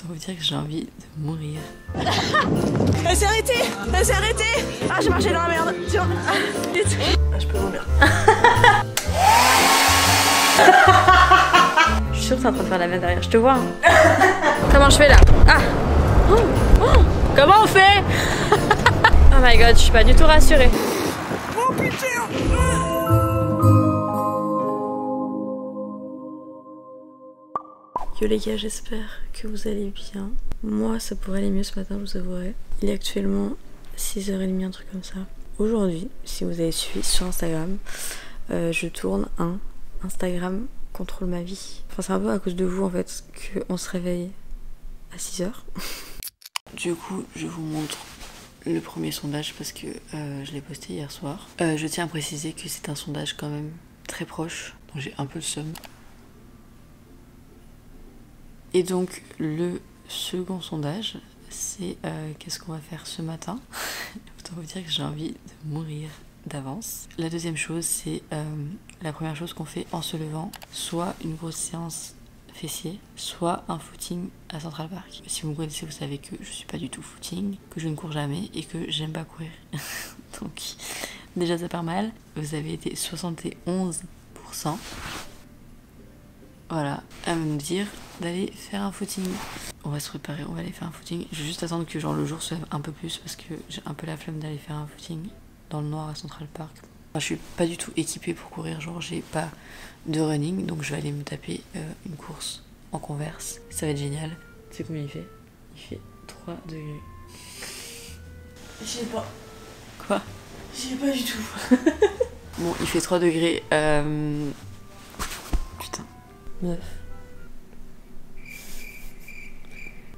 Autant vous dire que j'ai envie de mourir. Elle s'est arrêtée! Elle s'est arrêtée! Ah, j'ai marché dans la merde! Tiens! Vite! Ah, je peux vomir. Je suis sûre que t'es en train de faire la merde derrière, je te vois. Hein. Comment je fais là? Ah! Comment on fait? Oh my god, je suis pas du tout rassurée. Oh putain! Yo les gars, j'espère que vous allez bien. Moi, ça pourrait aller mieux ce matin, je vous avouerai. Il est actuellement 6h30, un truc comme ça. Aujourd'hui, si vous avez suivi sur Instagram, je tourne un Instagram contrôle ma vie. Enfin, c'est un peu à cause de vous en fait qu'on se réveille à 6h. Du coup, je vous montre le premier sondage parce que je l'ai posté hier soir. Je tiens à préciser que c'est un sondage quand même très proche, donc j'ai un peu le seum. Et donc le second sondage, c'est qu'est-ce qu'on va faire ce matin. Autant vous dire que j'ai envie de mourir d'avance. La deuxième chose, c'est la première chose qu'on fait en se levant, soit une grosse séance fessier, soit un footing à Central Park. Si vous me connaissez, vous savez que je suis pas du tout footing, que je ne cours jamais et que j'aime pas courir. Donc déjà ça part mal. Vous avez été 71%. Voilà, à me dire d'aller faire un footing. On va se préparer, on va aller faire un footing. Je vais juste attendre que genre le jour se lève un peu plus parce que j'ai un peu la flemme d'aller faire un footing dans le noir à Central Park. Enfin, je suis pas du tout équipée pour courir, genre j'ai pas de running, donc je vais aller me taper une course en Converse. Ça va être génial. Tu sais combien il fait? Il fait 3 degrés. Je sais pas. Quoi? Je sais pas du tout. Bon, il fait 3 degrés. Putain. Meuf.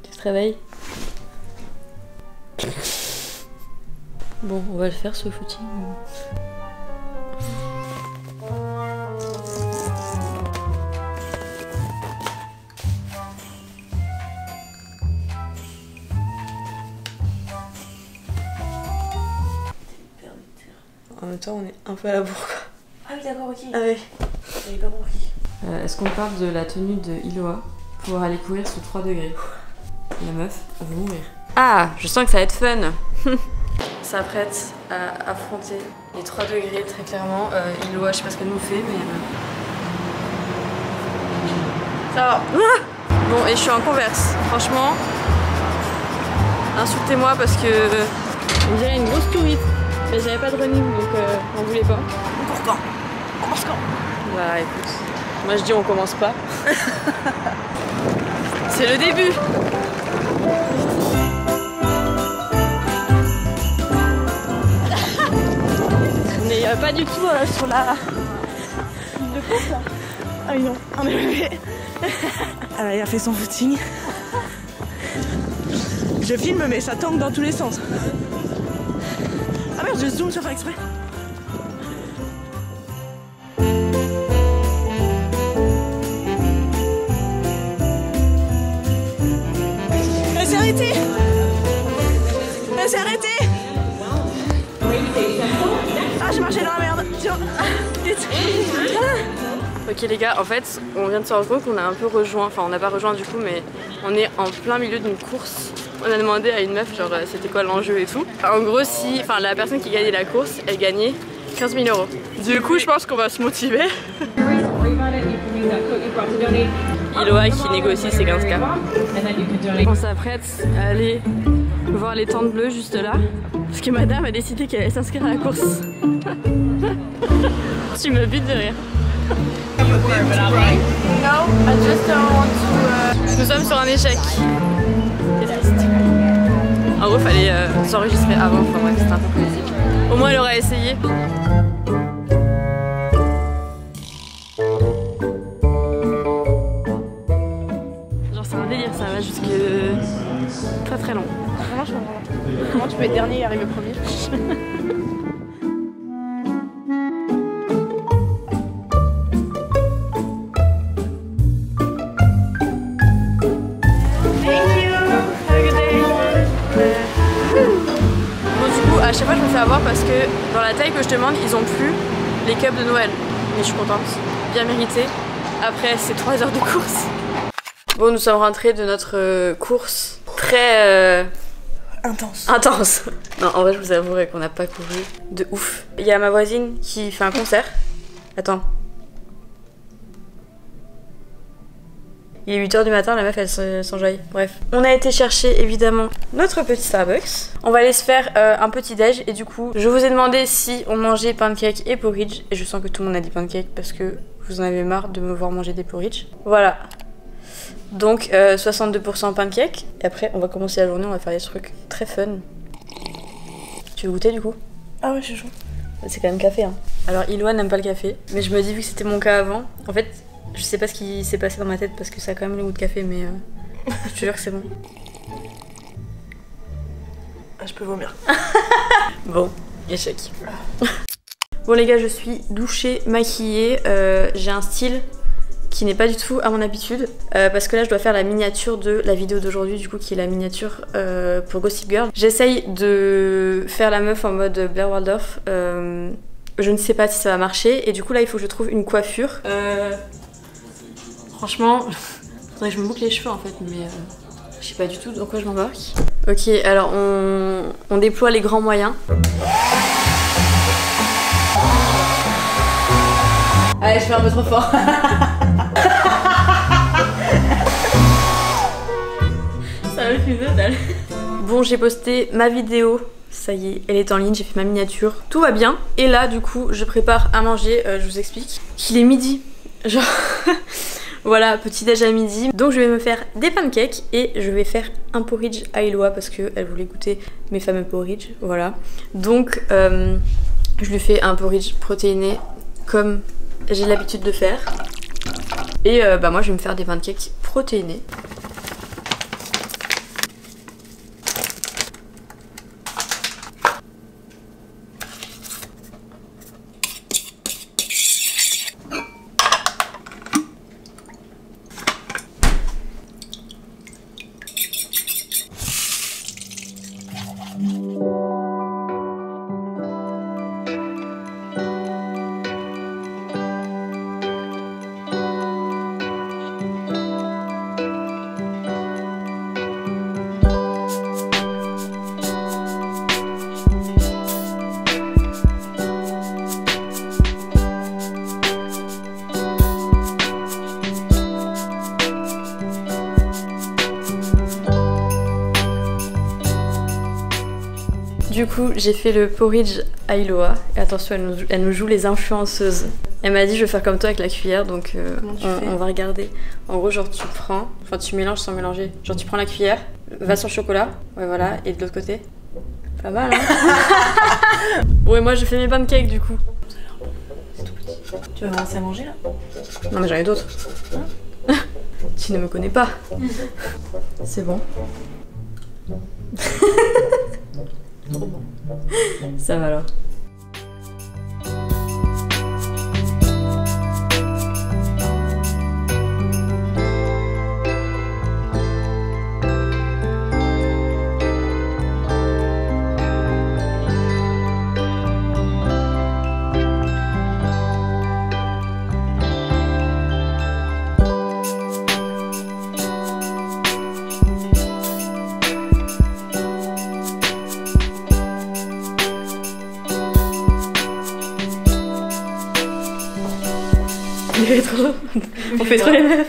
Tu te réveilles? Bon, on va le faire ce footing. En même temps, on est un peu à la bourre. Ah oui, d'accord, ok. Ah ouais. J'avais pas compris. Est-ce qu'on parle de la tenue de Iloa pour aller courir sous 3 degrés? La meuf veut mourir. Ah, je sens que ça va être fun. S'apprête à affronter les 3 degrés très clairement. Iloa, je sais pas ce qu'elle nous fait, mais... Ça va. Bon, et je suis en Converse. Franchement, insultez-moi parce que... on dirait une grosse touriste. Mais j'avais pas de running, donc on voulait pas. On court quand? On commence quand? Bah écoute, moi je dis on commence pas. C'est le début. On n'est pas du tout sur la... De course là? Ah oui non. Ah mais oui. Elle a fait son footing. Je filme mais ça tangue dans tous les sens. Ah merde, je zoome sans faire exprès. Elle s'est arrêtée! Elle s'est arrêtée! Ah, j'ai marché dans la merde! Tiens! Vite! Ok les gars, en fait, on vient de se rendre compte qu'on a un peu rejoint, enfin on n'a pas rejoint du coup, mais on est en plein milieu d'une course. On a demandé à une meuf genre c'était quoi l'enjeu et tout. En gros, si, enfin la personne qui gagnait la course, elle gagnait 15 000 €. Du coup, je pense qu'on va se motiver. Iloa qui négocie ses 15K. On s'apprête à aller voir les tentes bleues juste là, parce que madame a décidé qu'elle allait s'inscrire à la course. Tu me butes de rire. Nous sommes sur un échec. C'est triste. En gros, fallait s'enregistrer avant, enfin bref, c'était un peu politique. Au moins, elle aura essayé. Genre, c'est un délire, ça va jusque très très long. Vraiment, je comprends pas. Comment tu peux être dernier et arriver premier? À chaque fois je me fais avoir parce que dans la taille que je demande ils ont plus les cups de Noël. Mais je suis contente, bien mérité. Après ces 3 heures de course. Bon, nous sommes rentrés de notre course très intense. Non, en vrai, je vous avouerai qu'on n'a pas couru de ouf. Il y a ma voisine qui fait un concert. Attends. Il est 8h du matin, la meuf elle s'enjaille. Bref. On a été chercher évidemment notre petit Starbucks. On va aller se faire un petit déj et du coup je vous ai demandé si on mangeait pancake et porridge. Et je sens que tout le monde a dit pancake parce que vous en avez marre de me voir manger des porridge. Voilà. Donc 62% pancake. Et après on va commencer la journée, on va faire des trucs très fun. Tu veux goûter du coup? Ah ouais, je suis chaud. C'est quand même café hein. Alors Iloa n'aime pas le café. Mais je me dis vu que c'était mon cas avant, en fait je sais pas ce qui s'est passé dans ma tête parce que ça a quand même le goût de café mais je te jure que c'est bon. Ah, je peux vomir. Bon, échec. Bon les gars, je suis douchée, maquillée. J'ai un style qui n'est pas du tout à mon habitude parce que là je dois faire la miniature de la vidéo d'aujourd'hui du coup qui est la miniature pour Gossip Girl. J'essaye de faire la meuf en mode Blair Waldorf. Je ne sais pas si ça va marcher et du coup là il faut que je trouve une coiffure. Franchement, faudrait que je me boucle les cheveux en fait, mais je sais pas du tout dans quoi je m'embarque. Ok, alors on déploie les grands moyens. Allez, je fais un peu trop fort. Ça me fume total. Bon, j'ai posté ma vidéo. Ça y est, elle est en ligne, j'ai fait ma miniature. Tout va bien. Et là, du coup, je prépare à manger. Je vous explique qu'il est midi. Genre... Voilà, petit déj à midi. Donc je vais me faire des pancakes et je vais faire un porridge à Iloa parce qu'elle voulait goûter mes fameux porridge. Voilà. Donc je lui fais un porridge protéiné comme j'ai l'habitude de faire. Et bah moi je vais me faire des pancakes protéinés. Du coup, j'ai fait le porridge à Iloa. Et attention, elle nous joue les influenceuses. Elle m'a dit je vais faire comme toi avec la cuillère, donc on va regarder. En gros, genre tu prends, enfin tu mélanges sans mélanger. Genre tu prends la cuillère, va sur le chocolat, ouais voilà, et de l'autre côté. Pas mal hein. Bon et moi je fais mes pancakes du coup. C'est tout petit. Tu vas commencer à manger là? Non mais j'en ai d'autres. Hein? Tu ne me connais pas. C'est bon. Trop bon. Ça va alors. On fait trop les meufs.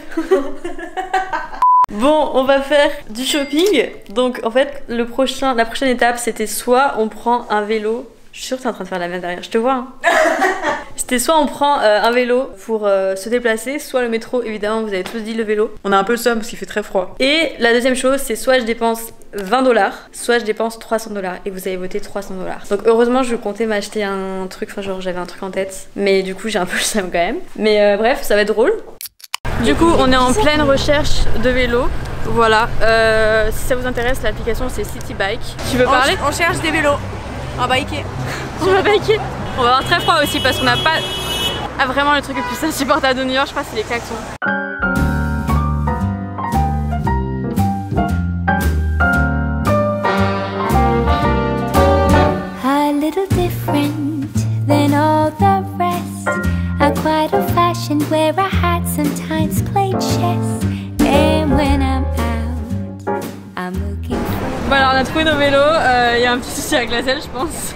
Bon, on va faire du shopping. Donc en fait, la prochaine étape, c'était soit on prend un vélo. Je suis sûre que t'es en train de faire la même derrière, je te vois. Hein. C'était soit on prend un vélo pour se déplacer, soit le métro, évidemment, vous avez tous dit le vélo. On a un peu le seum parce qu'il fait très froid. Et la deuxième chose, c'est soit je dépense 20$, soit je dépense 300$. Et vous avez voté 300$. Donc heureusement, je comptais m'acheter un truc, enfin genre j'avais un truc en tête. Mais du coup, j'ai un peu le seum quand même. Mais bref, ça va être drôle. Du coup, on est en pleine recherche de vélo. Voilà, si ça vous intéresse, l'application c'est City Bike. Tu veux parler? On cherche des vélos. On va biker. On va biker. On va avoir très froid aussi parce qu'on n'a pas vraiment le truc le plus insupportable de New York, je crois, c'est les klaxons. A little different than all the rest. I'm quite old-fashioned where I had sometimes played chess. And when I'm looking for Bon alors on a trouvé nos vélos, il y a un petit souci avec la selle je pense.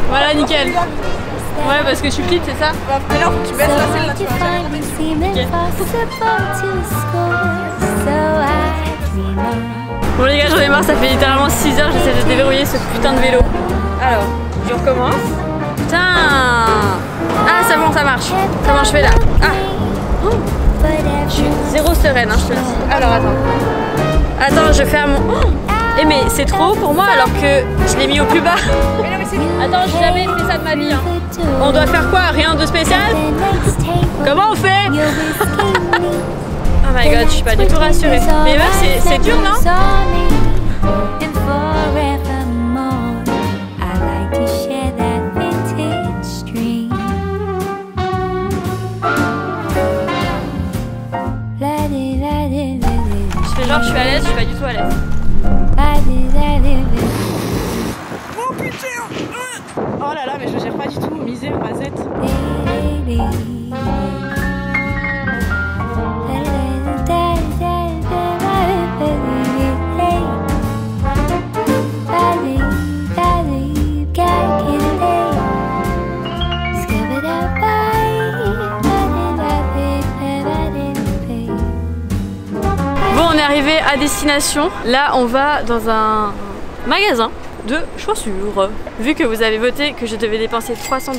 Voilà nickel. Ouais parce que je suis petite c'est ça. Mais non, faut que tu baisses la selle là, tu to vois. find me seem impossible to score. So I dream on. Bon les gars j'en ai marre, ça fait littéralement 6 heures j'essaie de déverrouiller ce putain de vélo. Alors, je recommence. Putain. Ah c'est bon ça marche. Comment je fais là? Ah oh. Je suis zéro sereine hein, je te le dis. Alors attends, je vais faire mon... Oh eh mais c'est trop haut pour moi alors que je l'ai mis au plus bas. Mais non, mais c'est... Attends, j'ai jamais fait ça de ma vie hein. On doit faire quoi? Rien de spécial? Comment on fait? Oh my god, je suis pas du tout rassurée. Mais meuf, c'est dur non? Je fais genre je suis à l'aise, je suis pas du tout à l'aise. Oh putain. Oh là là, mais je gère pas du tout, misère, mazette. Bon, on est arrivé à destination. Là, on va dans un magasin de chaussures. Vu que vous avez voté que je devais dépenser 300 $,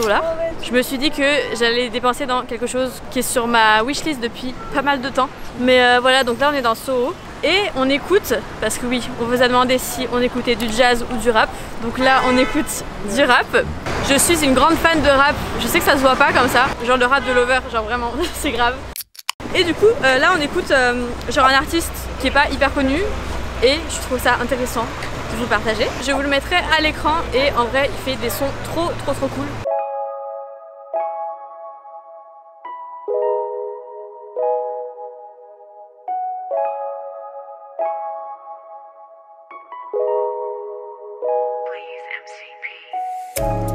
je me suis dit que j'allais dépenser dans quelque chose qui est sur ma wishlist depuis pas mal de temps. Mais voilà, donc là on est dans Soho et on écoute, parce que oui, on vous a demandé si on écoutait du jazz ou du rap. Donc là on écoute du rap. Je suis une grande fan de rap, je sais que ça se voit pas comme ça, genre le rap de Lover, genre vraiment, c'est grave. Et du coup, là on écoute genre un artiste qui est pas hyper connu et je trouve ça intéressant de vous partager. Je vous le mettrai à l'écran et en vrai il fait des sons trop cool.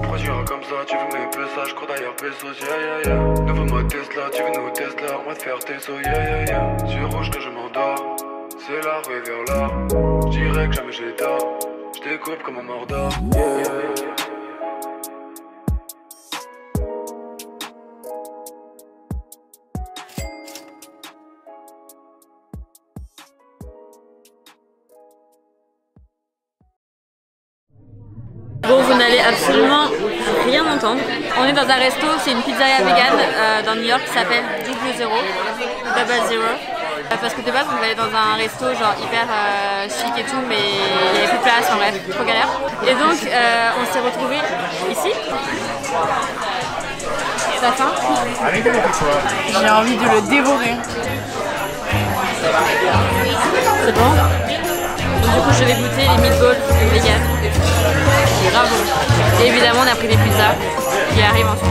Pourquoi tu iras comme ça, tu veux mes pesos, je cours derrière pesos, yeah yeah yeah. Nouveau mode Tesla, tu veux nous Tesla, on va te faire tes sauts, yeah yeah yeah. C'est rouge que je m'endors, c'est la rue vers là. Je dirais que jamais j'ai tort, je découpe comme un mordor, yeah yeah yeah. Bon, vous n'allez absolument rien entendre. On est dans un resto, c'est une pizzeria vegan dans New York qui s'appelle Double Zero. Parce que de base on devait aller dans un resto genre hyper chic et tout, mais il n'y avait plus de place, en bref, trop galère. Et donc on s'est retrouvés ici. Ça faim? J'ai envie de le dévorer. C'est bon? Du coup je vais goûter les meatballs vegan. Grave bon. Et évidemment on a pris des pizzas qui arrivent ensuite.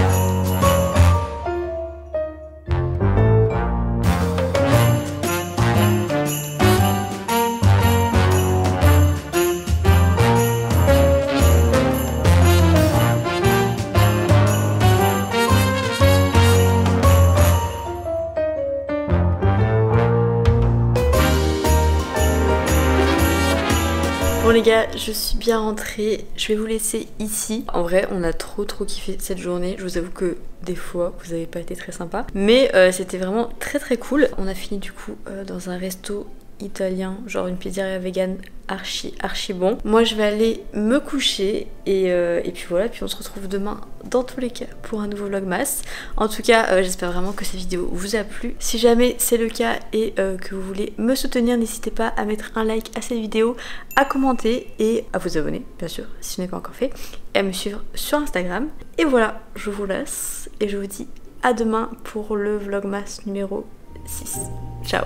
Bon les gars, je suis bien rentrée, je vais vous laisser ici. En vrai, on a trop kiffé cette journée. Je vous avoue que des fois, vous avez pas été très sympa. Mais c'était vraiment très cool. On a fini du coup dans un resto italien, genre une pizzeria vegan archi bon. Moi je vais aller me coucher et puis voilà, puis on se retrouve demain dans tous les cas pour un nouveau vlogmas. En tout cas j'espère vraiment que cette vidéo vous a plu. Si jamais c'est le cas et que vous voulez me soutenir, n'hésitez pas à mettre un like à cette vidéo, à commenter et à vous abonner bien sûr si ce n'est pas encore fait, et à me suivre sur Instagram. Et voilà, je vous laisse et je vous dis à demain pour le vlogmas numéro 6. Ciao.